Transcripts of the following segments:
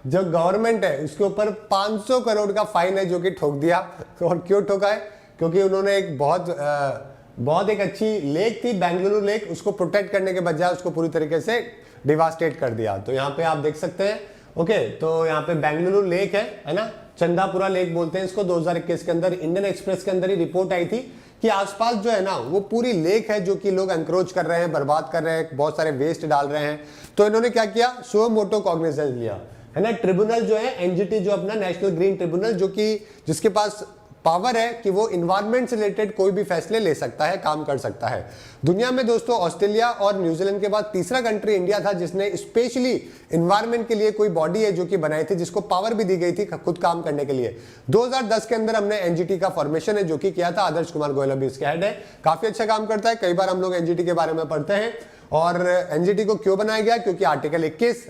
जो गवर्नमेंट है उसके ऊपर 500 करोड़ का फाइन है जो कि ठोक दिया। और क्यों ठोका है? क्योंकि उन्होंने एक बहुत एक अच्छी लेक थी बेंगलुरु लेक, उसको प्रोटेक्ट करने के बजाय उसको पूरी तरीके से डिवास्टेट कर दिया। तो यहाँ पे आप देख सकते हैं, ओके, तो यहाँ पे बेंगलुरु लेक है ना, चंदापुरा लेक बोलते हैं इसको। 2021 के अंदर इंडियन एक्सप्रेस के अंदर ही रिपोर्ट आई थी कि आसपास जो है ना वो पूरी लेक है जो कि लोग एंक्रोच कर रहे हैं, बर्बाद कर रहे हैं, बहुत सारे वेस्ट डाल रहे हैं। तो इन्होंने क्या किया, सुओ मोटो कॉग्निजेंस लिया है ना। ट्रिब्यूनल जो है एनजीटी, जो अपना नेशनल ग्रीन ट्रिब्यूनल, जो कि जिसके पास पावर है कि वो इन्वायरमेंट से रिलेटेड कोई भी फैसले ले सकता है, काम कर सकता है। दुनिया में दोस्तों ऑस्ट्रेलिया और न्यूजीलैंड के बाद तीसरा कंट्री इंडिया था जिसने स्पेशली इन्वायरमेंट के लिए कोई बॉडी है जो कि बनाई थी, जिसको पावर भी दी गई थी खुद काम करने के लिए। 2010 के अंदर हमने एनजीटी का फॉर्मेशन है जो कि किया था, आदर्श कुमार गोयल अभी इसके हेड है, काफी अच्छा काम करता है। कई बार हम लोग एनजीटी के बारे में पढ़ते हैं। और एनजीटी को क्यों बनाया गया? क्योंकि article 21,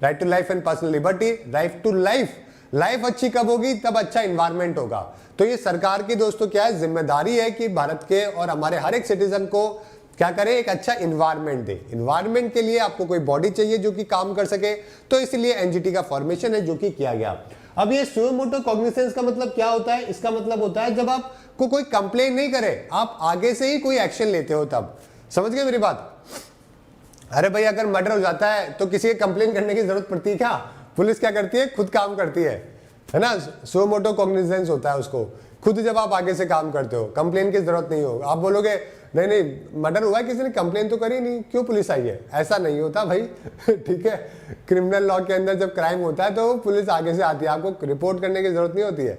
right to life and personal liberty, right to life अच्छी कब होगी? तब अच्छा इन्वायरमेंट होगा। तो ये सरकार की दोस्तों क्या है, जिम्मेदारी है कि भारत के और हमारे हर एक सिटीजन को क्या करे, एक अच्छा इन्वायरमेंट दे। इन्वायरमेंट के लिए आपको कोई बॉडी चाहिए जो कि काम कर सके, तो इसलिए एनजीटी का फॉर्मेशन है जो कि किया गया। अब ये सुओ मोटो कॉग्निजेंस का मतलब क्या होता है? इसका मतलब होता है जब आपको कोई कंप्लेन नहीं करे, आप आगे से ही कोई एक्शन लेते हो तब। समझ गए मेरी बात? अरे भाई अगर मर्डर हो जाता है तो किसी के कंप्लेन करने की जरूरत पड़ती है क्या? पुलिस क्या करती है? खुद काम करती है ना। सुओ मोटो कॉग्निजेंस होता है उसको, खुद जब आप आगे से काम करते हो, कंप्लेन की जरूरत नहीं हो। आप बोलोगे नहीं नहीं मर्डर हुआ है, किसी ने कंप्लेन तो करी नहीं, क्यों पुलिस आई है? ऐसा नहीं होता भाई। ठीक है, क्रिमिनल लॉ के अंदर जब क्राइम होता है तो पुलिस आगे से आती है, आपको रिपोर्ट करने की जरूरत नहीं होती है।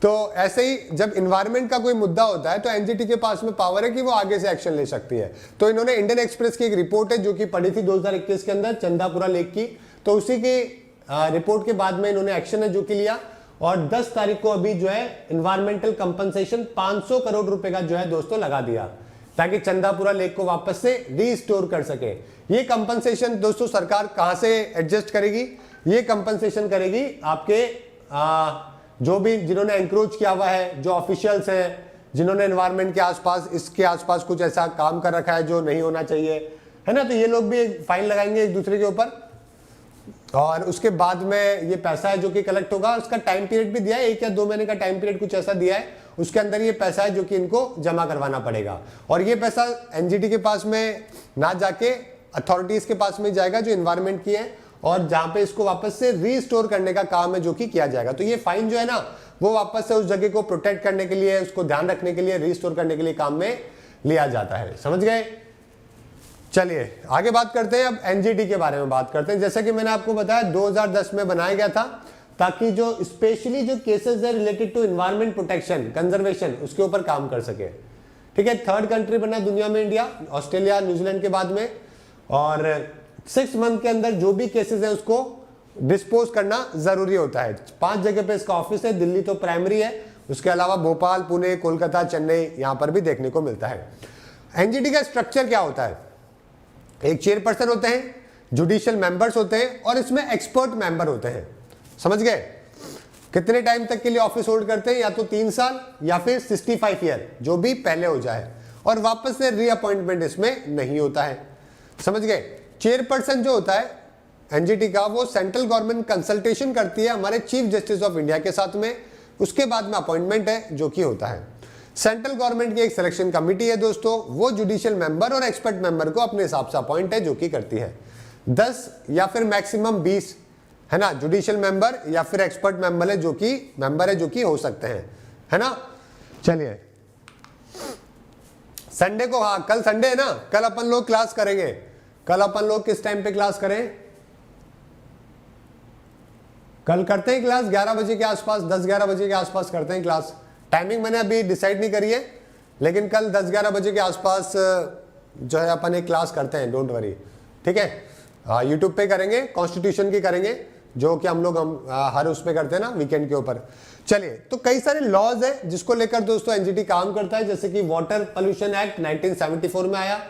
तो ऐसे ही जब इन्वायरमेंट का कोई मुद्दा होता है तो एनजीटी के पास में पावर है कि वो आगे से एक्शन ले सकती है। तो इन्होंने इंडियन एक्सप्रेस की एक रिपोर्ट है जो कि पढ़ी थी 2021 के अंदर, चंदापुरा लेक की, तो उसी की रिपोर्ट के बाद में इन्होंने एक्शन है जो कि लिया। और 10 तारीख को अभी जो है इन्वायरमेंटल कंपनसेशन 500 करोड़ रुपए का जो है दोस्तों लगा दिया, ताकि चंदापुरा लेक को वापस से रीस्टोर कर सके। ये कंपनसेशन दोस्तों सरकार कहां से एडजस्ट करेगी? ये कंपनसेशन करेगी आपके जो भी जिन्होंने एंक्रोच किया हुआ है, जो ऑफिशियल्स हैं, जिन्होंने एनवायरनमेंट के आसपास, इसके आसपास कुछ ऐसा काम कर रखा है जो नहीं होना चाहिए, है ना। तो ये लोग भी फाइन लगाएंगे एक दूसरे के ऊपर। और उसके बाद में ये पैसा है जो कि कलेक्ट होगा, उसका टाइम पीरियड भी दिया है, 1 या 2 महीने का टाइम पीरियड कुछ ऐसा दिया है। उसके अंदर ये पैसा है जो कि इनको जमा करवाना पड़ेगा। और ये पैसा एनजीटी के पास में ना जाके अथॉरिटीज के पास में जाएगा जो इन्वायरमेंट की है, और जहां पे इसको वापस से रीस्टोर करने का काम है जो कि किया जाएगा। तो ये फाइन जो है ना वो वापस से उस जगह को प्रोटेक्ट करने के लिए, उसको ध्यान रखने के लिए, रीस्टोर करने के लिए काम में लिया जाता है। समझ गए? चलिए आगे बात करते हैं। अब एनजीटी के बारे में बात करते हैं। जैसा कि मैंने आपको बताया 2010 में बनाया गया था ताकि जो स्पेशली जो केसेस है related to environment protection, conservation, उसके ऊपर काम कर सके। ठीक है, 3rd कंट्री बना दुनिया में इंडिया, ऑस्ट्रेलिया, न्यूजीलैंड के बाद में। और 6 मंथ के अंदर जो भी केसेस है उसको डिस्पोज करना जरूरी होता है। 5 जगह पे इसका ऑफिस है, दिल्ली तो प्राइमरी है, उसके अलावा भोपाल, पुणे, कोलकाता, चेन्नई, यहां पर भी देखने को मिलता है। एनजीटी का स्ट्रक्चर क्या होता है? एक चेयरपर्सन होते हैं, जुडिशियल मेंबर्स होते हैं, और इसमें एक्सपर्ट मेंबर होते हैं। समझ गए? कितने टाइम तक के लिए ऑफिस होल्ड करते हैं? या तो 3 साल या फिर 65 ईयर, जो भी पहले हो जाए, और वापस से रीअपॉइंटमेंट इसमें नहीं होता है। समझ गए? चेयरपर्सन जो होता है एनजीटी का, वो सेंट्रल गवर्नमेंट कंसल्टेशन करती है हमारे चीफ जस्टिस ऑफ इंडिया के साथ में, उसके बाद में अपॉइंटमेंट है जो कि होता है। सेंट्रल गवर्नमेंट की एक सिलेक्शन कमेटी है दोस्तों, वो जुडिशियल मेंबर और एक्सपर्ट मेंबर को अपने हिसाब से अपॉइंट है जो कि करती है। 10 या फिर मैक्सिमम 20, है ना, जुडिशियल मेंबर या फिर एक्सपर्ट मेंबर है जो कि हो सकते हैं, है ना। चलिए संडे को, हाँ कल संडे है ना, कल अपन लोग क्लास करेंगे। कल अपन लोग किस टाइम पे क्लास करें? कल करते हैं क्लास 11 बजे के आसपास, 10-11 बजे के आसपास करते हैं क्लास। टाइमिंग मैंने अभी डिसाइड नहीं करी है, लेकिन कल 10-11 बजे के आसपास जो है अपन एक क्लास करते हैं, डोंट वरी। ठीक है, यूट्यूब पे करेंगे, कॉन्स्टिट्यूशन की करेंगे, जो कि हम लोग हर उस पे करते हैं ना, वीकेंड के ऊपर। चलिए, तो कई सारे लॉज है जिसको लेकर दोस्तों एनजीटी काम करता है, जैसे कि वाटर पोल्यूशन एक्ट 1974 में आया,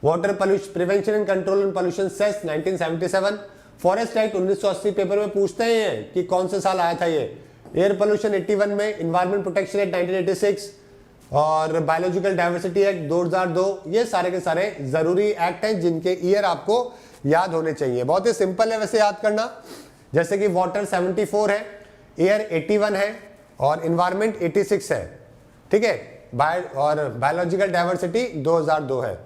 water pollution prevention and control and pollution cess 1977, forest act 1980 paper में पूछते हैं कि कौन से साल आया था ये, एयर पोल्यूशन 81 में, इन्वायरमेंट प्रोटेक्शन एक्ट 1986 और बायोलॉजिकल डाइवर्सिटी एक्ट 2002। ये सारे के सारे जरूरी एक्ट हैं जिनके ईयर आपको याद होने चाहिए। बहुत ही सिंपल है वैसे याद करना। जैसे कि वाटर 74 है, एयर 81 है और इन्वायरमेंट 86 है, ठीक है। और बायोलॉजिकल डाइवर्सिटी 2002 है।